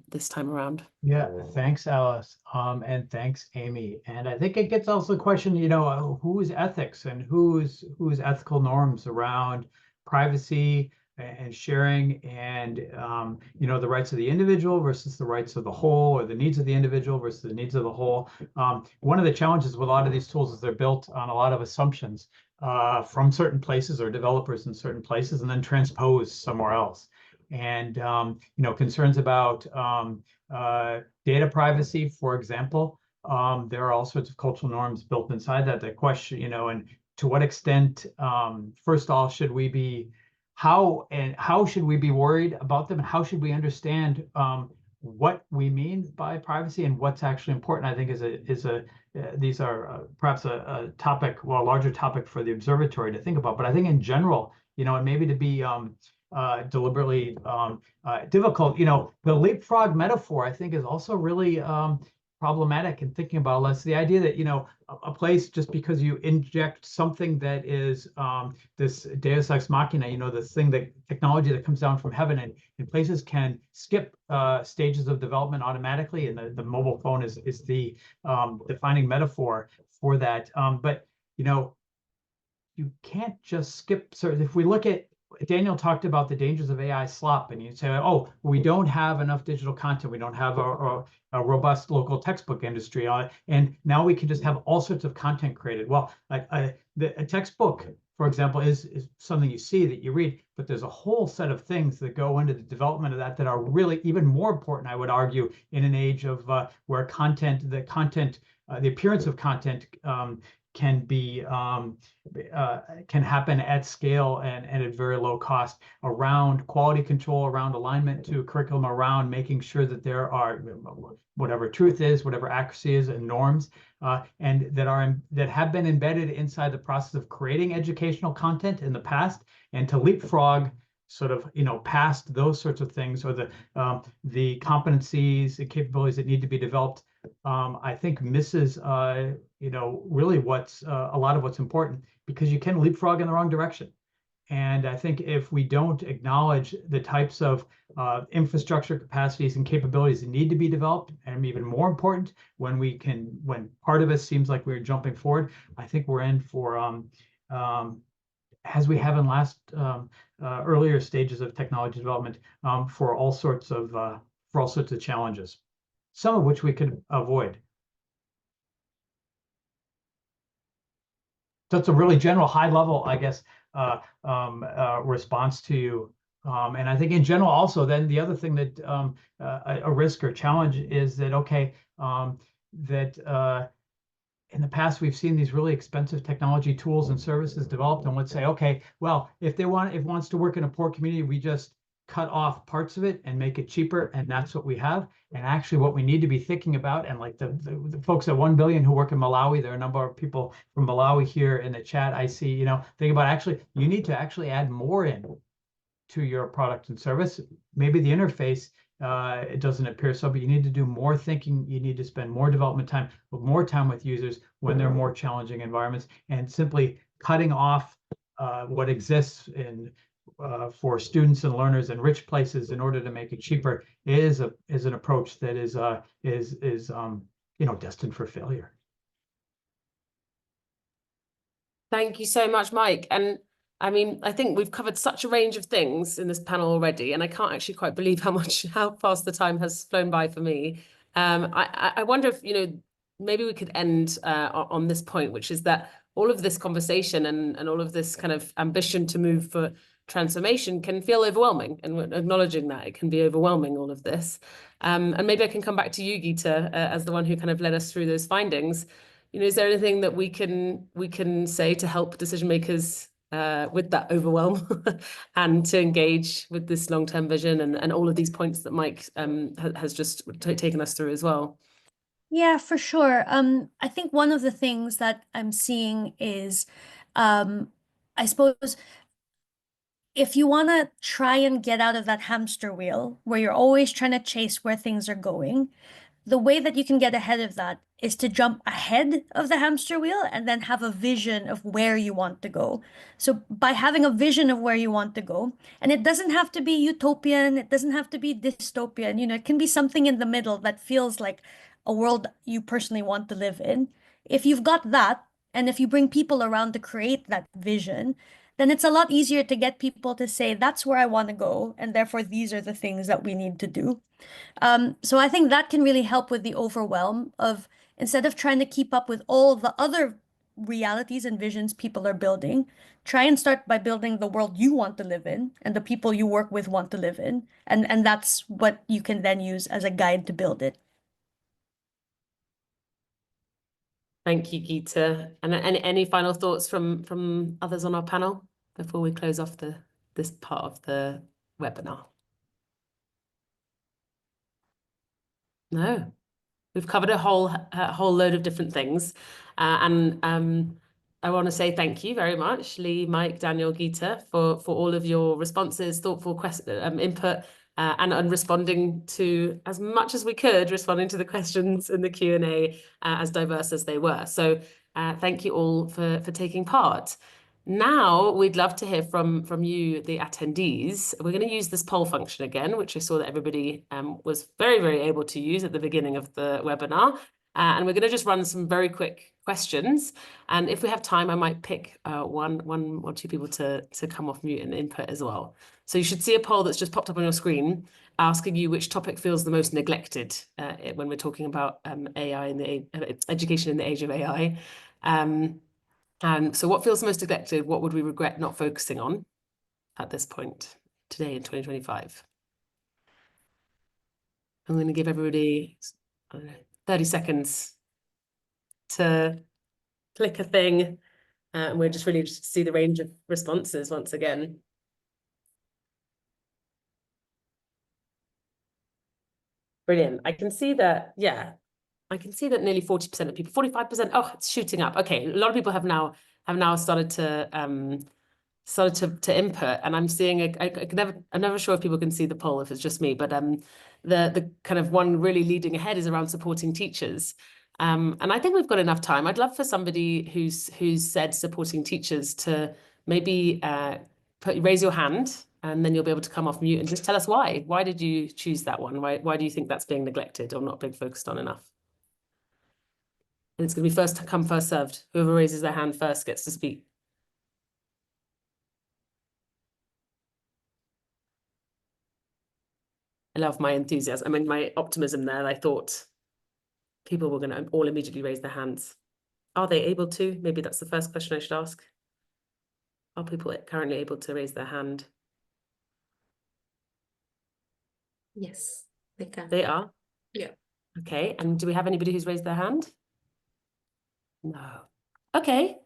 this time around. Yeah, thanks, Alice. And thanks, Amy. And I think it gets also the question, you know, whose ethics and whose ethical norms around privacy and sharing and, you know, the rights of the individual versus the rights of the whole, or the needs of the individual versus the needs of the whole. One of the challenges with a lot of these tools is they're built on a lot of assumptions from certain places or developers in certain places and then transposed somewhere else. And, you know, concerns about data privacy, for example, there are all sorts of cultural norms built inside that. The question, you know, and to what extent, first of all, should we be, how should we be worried about them, and how should we understand what we mean by privacy and what's actually important? I think these are perhaps a topic, well, a larger topic for the observatory to think about. But I think in general, you know, and maybe to be deliberately difficult, you know, the leapfrog metaphor, I think, is also really problematic in thinking about less the idea that, you know, a place, just because you inject something that is this deus ex machina, you know, this thing, that technology that comes down from heaven, and places can skip stages of development automatically, and the mobile phone is the defining metaphor for that. But, you know, you can't just skip. So if we look at, Daniel talked about the dangers of AI slop, and you say, oh, we don't have enough digital content, we don't have a robust local textbook industry, and now we can just have all sorts of content created. Well, a textbook, for example, is something you see, that you read, but there's a whole set of things that go into the development of that are really even more important, I would argue, in an age of where the appearance of content can be can happen at scale and at very low cost, around quality control, around alignment to curriculum, around making sure that there are whatever truth is, whatever accuracy is, and norms, and that have been embedded inside the process of creating educational content in the past, and to leapfrog sort of, past those sorts of things, or the competencies and capabilities that need to be developed, I think misses, really what's a lot of what's important, because you can leapfrog in the wrong direction. And I think if we don't acknowledge the types of infrastructure capacities and capabilities that need to be developed, and even more important, when part of us seems like we're jumping forward, I think we're in for, as we have in earlier stages of technology development, for all sorts of challenges, some of which we could avoid. So it's a really general, high level, I guess, response to you. And I think in general, also, then the other thing that a risk or challenge is that, in the past, we've seen these really expensive technology tools and services developed, and would say, okay, well, if it wants to work in a poor community, we just cut off parts of it and make it cheaper, and that's what we have. And actually, what we need to be thinking about, and like the folks at 1 billion who work in Malawi, there are a number of people from Malawi here in the chat. I see, think about you need to actually add more in to your product and service. Maybe the interface, it doesn't appear so, but you need to do more thinking. You need to spend more development time, more time with users when they're more challenging environments, and simply cutting off what exists for students and learners in rich places in order to make it cheaper is an approach that is destined for failure. Thank you so much, Mike. And I mean, I think we've covered such a range of things in this panel already, and I can't actually quite believe how fast the time has flown by for me. I wonder if, maybe we could end on this point, which is that all of this conversation and all of this kind of ambition to move for transformation can feel overwhelming, and we're acknowledging that it can be overwhelming, all of this. And maybe I can come back to you, Geeta, as the one who kind of led us through those findings. Is there anything that we can say to help decision makers with that overwhelm and to engage with this long-term vision and all of these points that Mike has just taken us through as well? Yeah, for sure. I think one of the things that I'm seeing is, I suppose, if you want to try and get out of that hamster wheel where you're always trying to chase where things are going, the way that you can get ahead of that is to jump ahead of the hamster wheel and then have a vision of where you want to go. So by having a vision of where you want to go, and it doesn't have to be utopian, it doesn't have to be dystopian, it can be something in the middle that feels like a world you personally want to live in. If you've got that, and if you bring people around to create that vision, then it's a lot easier to get people to say, that's where I want to go, and therefore these are the things that we need to do. So I think that can really help with the overwhelm of, instead of trying to keep up with all the other realities and visions people are building, try and start by building the world you want to live in and the people you work with want to live in. And that's what you can then use as a guide to build it. Thank you, Geeta. And any final thoughts from others on our panel before we close off this part of the webinar? No, we've covered a whole load of different things, and I want to say thank you very much, Lee, Mike, Daniel, Geeta, for all of your responses, thoughtful input, and responding to as much as we could, responding to the questions in the Q&A, as diverse as they were. So thank you all for taking part. Now we'd love to hear from you, the attendees. We're going to use this poll function again, which I saw that everybody was very, very able to use at the beginning of the webinar. And we're going to just run some very quick questions. And if we have time, I might pick one or two people to come off mute and input as well. So you should see a poll that's just popped up on your screen asking you which topic feels the most neglected when we're talking about AI in the education in the age of AI. And so what feels most neglected? What would we regret not focusing on at this point today in 2025? I'm going to give everybody, I don't know, 30 seconds to click a thing. And we're just really interested to see the range of responses once again. Brilliant. I can see that, yeah, I can see that nearly 40% of people, 45%, oh, it's shooting up. Okay, a lot of people have now started to input, and I'm seeing I'm never sure if people can see the poll, if it's just me, but the kind of one really leading ahead is around supporting teachers. And I think we've got enough time. I'd love for somebody who's said supporting teachers to maybe raise your hand, and then you'll be able to come off mute and just tell us why. Why did you choose that one? Why do you think that's being neglected or not being focused on enough? And it's going to be first come, first served. Whoever raises their hand first gets to speak. I love my enthusiasm. I mean, my optimism there. I thought people were going to all immediately raise their hands. Are they able to? Maybe that's the first question I should ask. Are people currently able to raise their hand? Yes, they can. They are? Yeah. Okay. And do we have anybody who's raised their hand? No. Okay.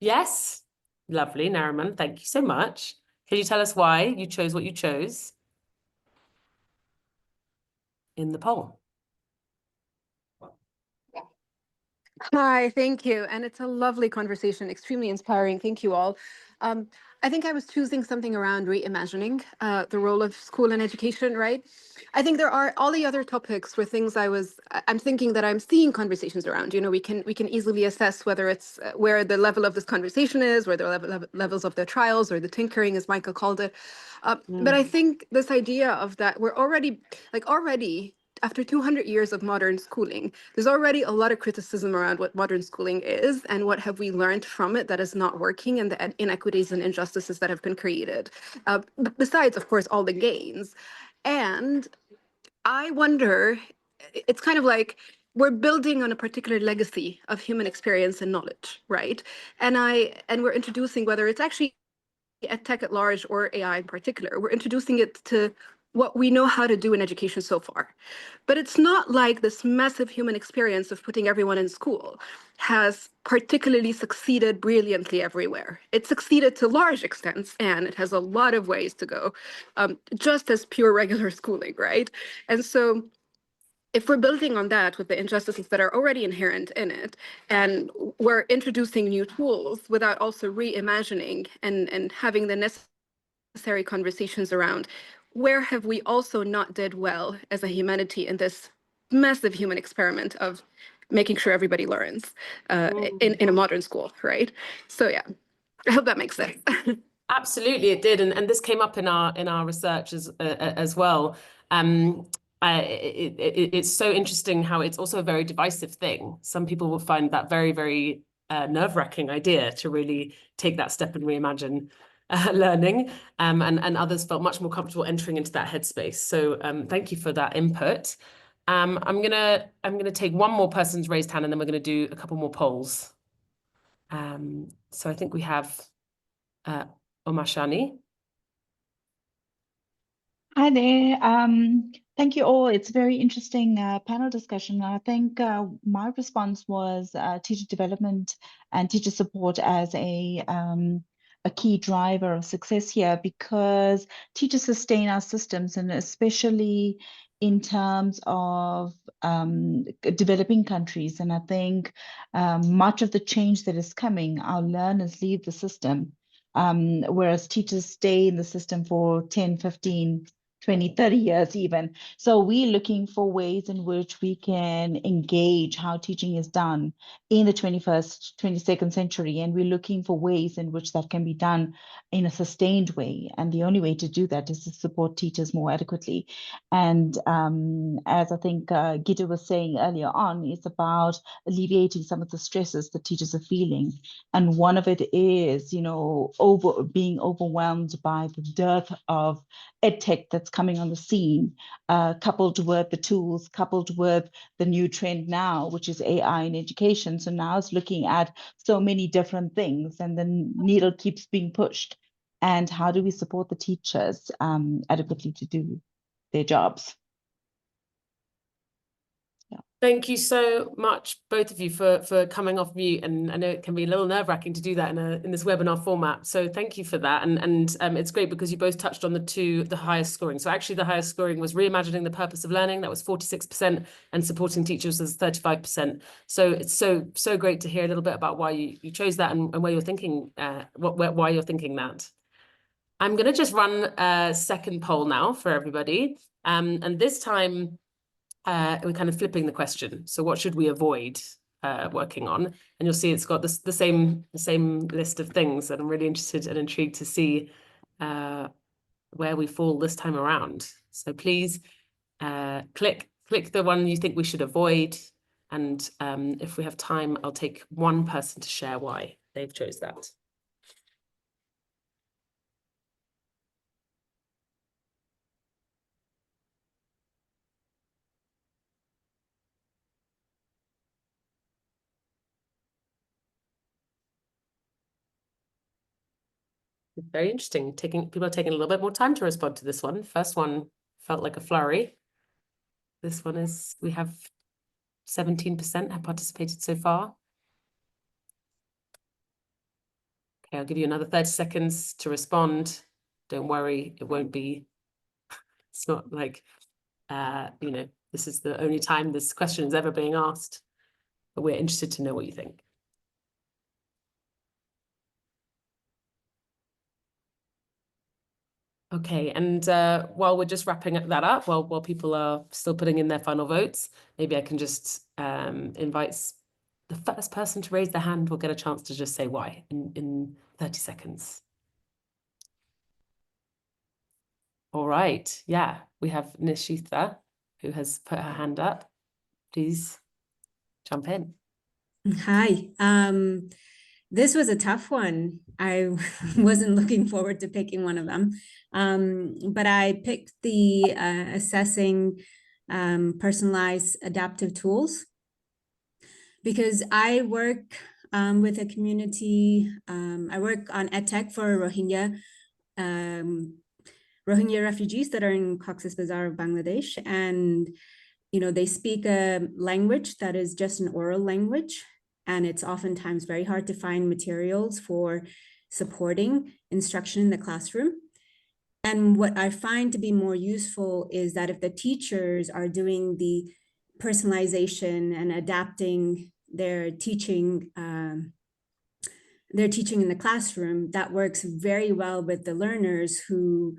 Yes. Lovely, Nariman. Thank you so much. Can you tell us why you chose what you chose in the poll? Hi, thank you. And it's a lovely conversation, extremely inspiring. Thank you all. I think I was choosing something around reimagining the role of school and education, right? I think there are all the other topics were things I'm thinking that I'm seeing conversations around. You know, we can easily assess whether it's where the level of this conversation is, where the levels of the trials or the tinkering, as Michael called it. But I think this idea of that we're already after 200 years of modern schooling, there's already a lot of criticism around what modern schooling is and what have we learned from it that is not working and the inequities and injustices that have been created, besides, of course, all the gains. And I wonder, it's kind of like we're building on a particular legacy of human experience and knowledge, right? And we're introducing, whether it's actually tech at large or AI in particular, we're introducing it to what we know how to do in education so far. But it's not like this massive human experience of putting everyone in school has particularly succeeded brilliantly everywhere. It succeeded to large extents, and it has a lot of ways to go, just as pure regular schooling, right? And so if we're building on that with the injustices that are already inherent in it, and we're introducing new tools without also reimagining and having the necessary conversations around where have we also not did well as a humanity in this massive human experiment of making sure everybody learns in a modern school, right? So yeah, I hope that makes sense. Absolutely, it did, and this came up in our research as well. It's so interesting how it's also a very divisive thing. Some people will find that very, very nerve-wracking idea to really take that step and reimagine learning, and others felt much more comfortable entering into that headspace. So thank you for that input. I'm gonna take one more person's raised hand, and then we're gonna do a couple more polls. So I think we have Omashani. Hi there. Thank you all. It's a very interesting panel discussion. I think my response was teacher development and teacher support as a key driver of success here, because teachers sustain our systems, and especially in terms of developing countries. And I think much of the change that is coming, our learners leave the system, whereas teachers stay in the system for 10, 15, 20, 30 years even. So we're looking for ways in which we can engage how teaching is done in the 21st, 22nd century. And we're looking for ways in which that can be done in a sustained way. And the only way to do that is to support teachers more adequately. And as I think Gita was saying earlier on, it's about alleviating some of the stresses that teachers are feeling. And one of it is, you know, being overwhelmed by the dearth of edtech that's coming on the scene, coupled with the tools, coupled with the new trend now, which is AI in education. So now it's looking at so many different things, and the needle keeps being pushed. And how do we support the teachers adequately to do their jobs? Thank you so much, both of you, for coming off mute. And I know it can be a little nerve-wracking to do that in this webinar format. So thank you for that. And it's great because you both touched on the highest scoring. So actually the highest scoring was reimagining the purpose of learning. That was 46%, and supporting teachers was 35%. So it's so great to hear a little bit about why you chose that and where you're thinking, why you're thinking that. I'm going to just run a second poll now for everybody. And this time, we're kind of flipping the question. So what should we avoid working on? And you'll see it's got the same list of things. And I'm really interested and intrigued to see where we fall this time around. So please click the one you think we should avoid. And if we have time, I'll take one person to share why they've chose that. Very interesting. People are taking a little bit more time to respond to this one. First one felt like a flurry. This one we have 17% have participated so far. Okay, I'll give you another 30 seconds to respond. Don't worry, it's not like, this is the only time this question is ever being asked, but we're interested to know what you think. Okay, and while we're just wrapping that up, while people are still putting in their final votes, maybe I can just invite the first person to raise their hand will get a chance to just say why in 30 seconds. All right, yeah, we have Nishitha, who has put her hand up. Please jump in. Hi. This was a tough one. I wasn't looking forward to picking one of them, but I picked the assessing personalized adaptive tools because I work with a community. I work on EdTech for Rohingya refugees that are in Cox's Bazar, Bangladesh, and they speak a language that is just an oral language. And it's oftentimes very hard to find materials for supporting instruction in the classroom. And what I find to be more useful is that if the teachers are doing the personalization and adapting their teaching in the classroom, that works very well with the learners who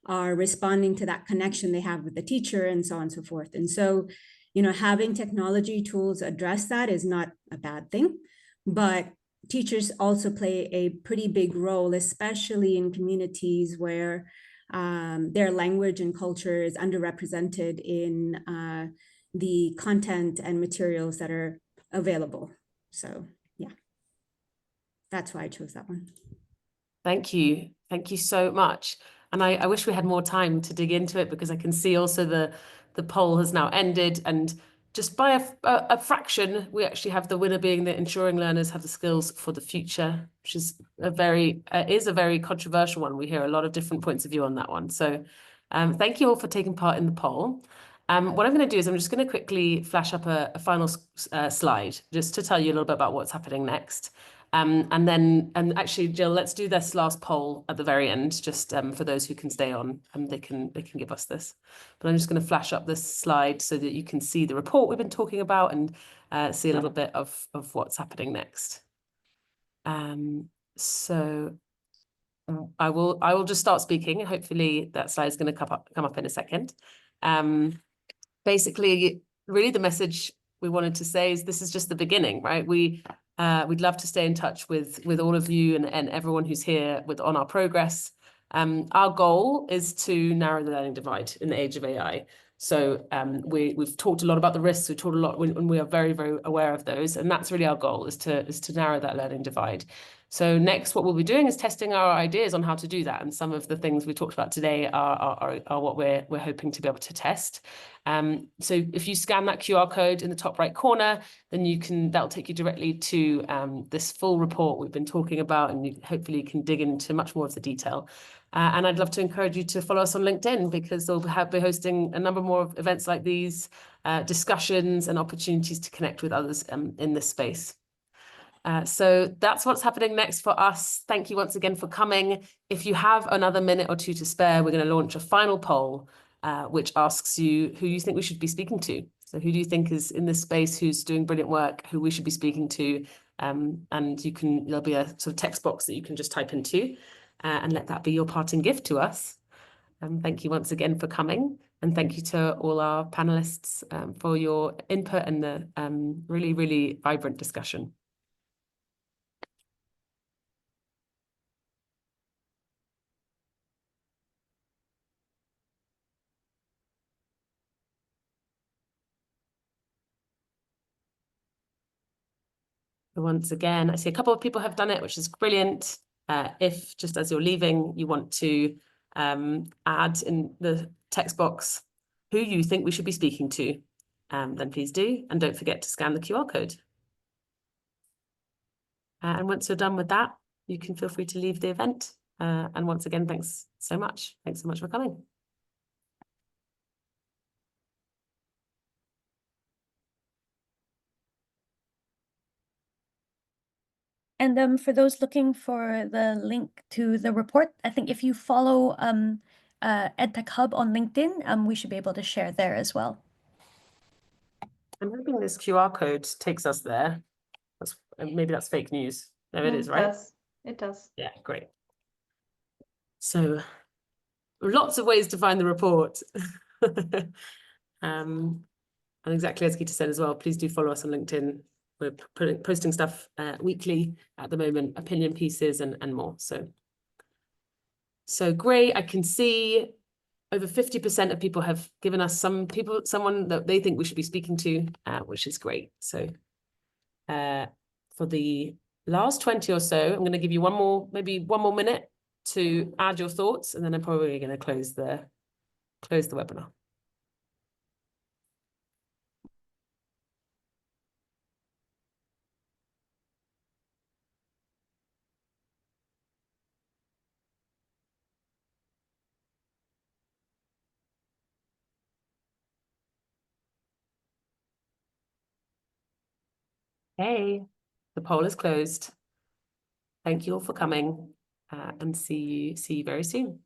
are responding to that connection they have with the teacher and so on and so forth. And so having technology tools address that is not a bad thing, but teachers also play a pretty big role, especially in communities where their language and culture is underrepresented in the content and materials that are available. So yeah, that's why I chose that one. Thank you. Thank you so much. And I wish we had more time to dig into it because I can see also the poll has now ended, and just by a fraction, we actually have the winner being that ensuring learners have the skills for the future, which is a very controversial one. We hear a lot of different points of view on that one. So thank you all for taking part in the poll. What I'm going to do is I'm just going to quickly flash up a final slide just to tell you a little bit about what's happening next. And actually, Jill, let's do this last poll at the very end, just for those who can stay on, and they can give us this. But I'm just going to flash up this slide so that you can see the report we've been talking about and see a little bit of what's happening next. So I will just start speaking. Hopefully that slide is going to come up in a second. Basically, really the message we wanted to say is this is just the beginning, right? We'd love to stay in touch with all of you and everyone who's here on our progress. Our goal is to narrow the learning divide in the age of AI. So we've talked a lot about the risks. We've talked a lot, and we are very, very aware of those. And that's really our goal, is to narrow that learning divide. So next, what we'll be doing is testing our ideas on how to do that. And some of the things we talked about today are what we're hoping to be able to test. So if you scan that QR code in the top right corner, then that'll take you directly to this full report we've been talking about, and you hopefully can dig into much more of the detail. And I'd love to encourage you to follow us on LinkedIn, because we'll be hosting a number more of events like these, discussions and opportunities to connect with others in this space. So that's what's happening next for us. Thank you once again for coming. If you have another minute or two to spare, we're going to launch a final poll, which asks you who you think we should be speaking to. So who do you think is in this space, who's doing brilliant work, who we should be speaking to? And there'll be a sort of text box that you can just type into, and let that be your parting gift to us. Thank you once again for coming, and thank you to all our panelists for your input and the really, really vibrant discussion. Once again, I see a couple of people have done it, which is brilliant. If just as you're leaving, you want to add in the text box who you think we should be speaking to, then please do. And don't forget to scan the QR code. And once you're done with that, you can feel free to leave the event. And once again, thanks so much. Thanks so much for coming. And for those looking for the link to the report, I think if you follow EdTech Hub on LinkedIn, we should be able to share there as well. I'm hoping this QR code takes us there. Maybe that's fake news. No, it is, right? It does. Yeah, great. So lots of ways to find the report. And exactly as Gita said as well, please do follow us on LinkedIn. We're posting stuff weekly at the moment, opinion pieces and more. So great. I can see over 50% of people have given us someone that they think we should be speaking to, which is great. So for the last 20 or so, I'm going to give you maybe one more minute to add your thoughts, and then I'm probably going to close the webinar. Hey, the poll is closed. Thank you all for coming, and see you very soon.